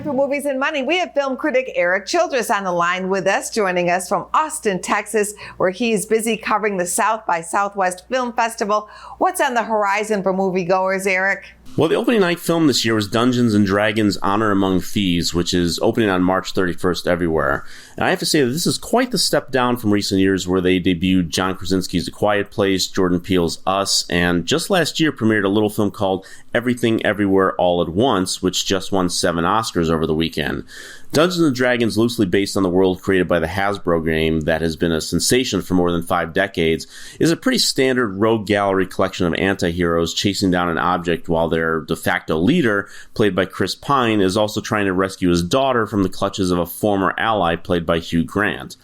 time for Movies and Money. We have film critic Erik Childress on the line with us, joining us from Austin, Texas, where he's busy covering the South by Southwest Film Festival. What's on the horizon for moviegoers, Erik? Well, the opening night film this year was Dungeons & Dragons Honor Among Thieves, which is opening on March 31st everywhere. And I have to say that this is quite the step down from recent years where they debuted John Krasinski's A Quiet Place, Jordan Peele's Us, and just last year premiered a little film called Everything Everywhere All at Once, which just won 7 Oscars over the weekend. Dungeons & Dragons, loosely based on the world created by the Hasbro game that has been a sensation for more than 5 decades, is a pretty standard rogue gallery collection of anti-heroes chasing down an object while their de facto leader, played by Chris Pine, is also trying to rescue his daughter from the clutches of a former ally played by Hugh Grant.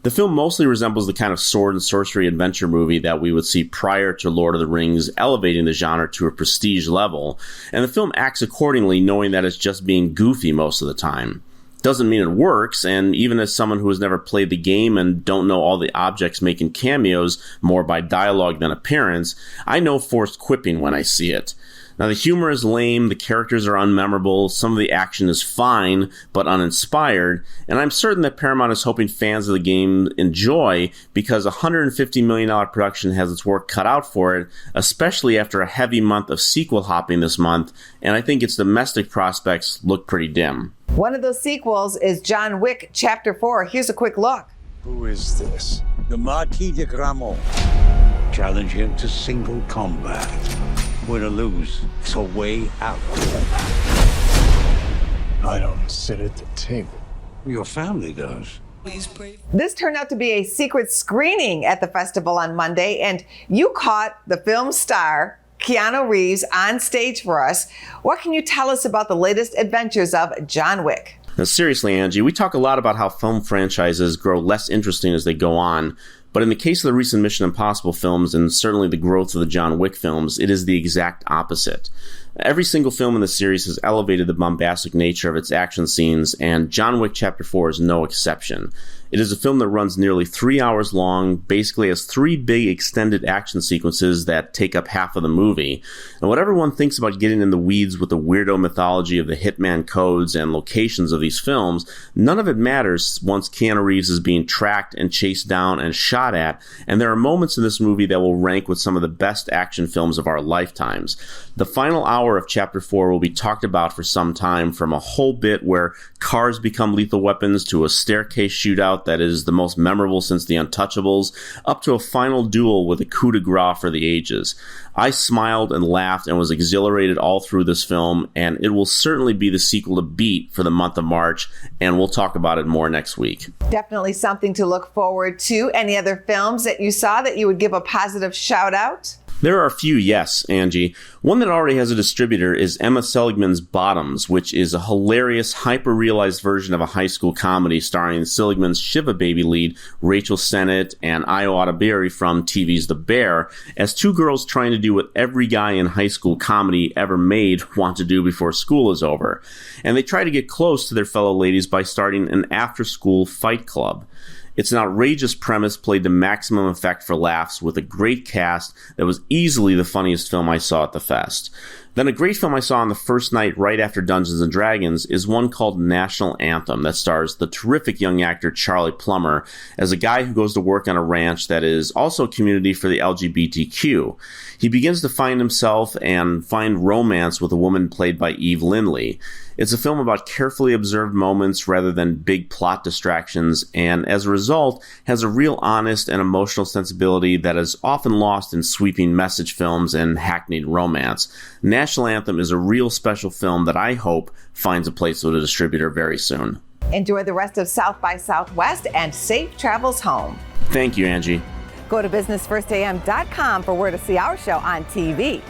The film mostly resembles the kind of sword and sorcery adventure movie that we would see prior to Lord of the Rings elevating the genre to a prestige level, and the film acts accordingly, knowing that it's just being goofy most of the time. Doesn't mean it works, and even as someone who has never played the game and don't know all the objects making cameos more by dialogue than appearance, I know forced quipping when I see it. Now, the humor is lame, the characters are unmemorable, some of the action is fine, but uninspired, and I'm certain that Paramount is hoping fans of the game enjoy because a $150 million production has its work cut out for it, especially after a heavy month of sequel hopping this month, and I think its domestic prospects look pretty dim. One of those sequels is John Wick Chapter 4. Here's a quick look. Who is this? The Marquis de Gramont. Challenge him to single combat. Win or lose, it's a way out. I don't sit at the table. Your family does. This turned out to be a secret screening at the festival on Monday, and you caught the film star Keanu Reeves on stage for us. What can you tell us about the latest adventures of John Wick? Now, seriously, Angie, we talk a lot about how film franchises grow less interesting as they go on. But in the case of the recent Mission Impossible films, and certainly the growth of the John Wick films, it is the exact opposite. Every single film in the series has elevated the bombastic nature of its action scenes, and John Wick Chapter 4 is no exception. It is a film that runs nearly 3 hours long, basically has 3 big extended action sequences that take up half of the movie. And whatever one thinks about getting in the weeds with the weirdo mythology of the hitman codes and locations of these films, none of it matters once Keanu Reeves is being tracked and chased down and shot at, and there are moments in this movie that will rank with some of the best action films of our lifetimes. The final hour of Chapter 4 will be talked about for some time, from a whole bit where cars become lethal weapons to a staircase shootout that is the most memorable since the Untouchables, up to a final duel with a coup de grace for the ages. I smiled and laughed and was exhilarated all through this film, and it will certainly be the sequel to Beat for the month of March, and we'll talk about it more next week. Definitely something to look forward to. Any other films that you saw that you would give a positive shout out? There are a few, yes, Angie. One that already has a distributor is Emma Seligman's Bottoms, which is a hilarious, hyper-realized version of a high school comedy starring Seligman's Shiva Baby lead, Rachel Sennett, and Io Adebiri from TV's The Bear, as 2 girls trying to do what every guy in high school comedy ever made want to do before school is over. And they try to get close to their fellow ladies by starting an after-school fight club. It's an outrageous premise played to maximum effect for laughs with a great cast that was easily the funniest film I saw at the fest. Then a great film I saw on the first night right after Dungeons & Dragons is one called National Anthem that stars the terrific young actor Charlie Plummer as a guy who goes to work on a ranch that is also a community for the LGBTQ. He begins to find himself and find romance with a woman played by Eve Lindley. It's a film about carefully observed moments rather than big plot distractions, and as a result, has a real honest and emotional sensibility that is often lost in sweeping message films and hackneyed romance. National Anthem is a real special film that I hope finds a place with a distributor very soon. Enjoy the rest of South by Southwest and safe travels home. Thank you, Angie. Go to businessfirstam.com for where to see our show on TV.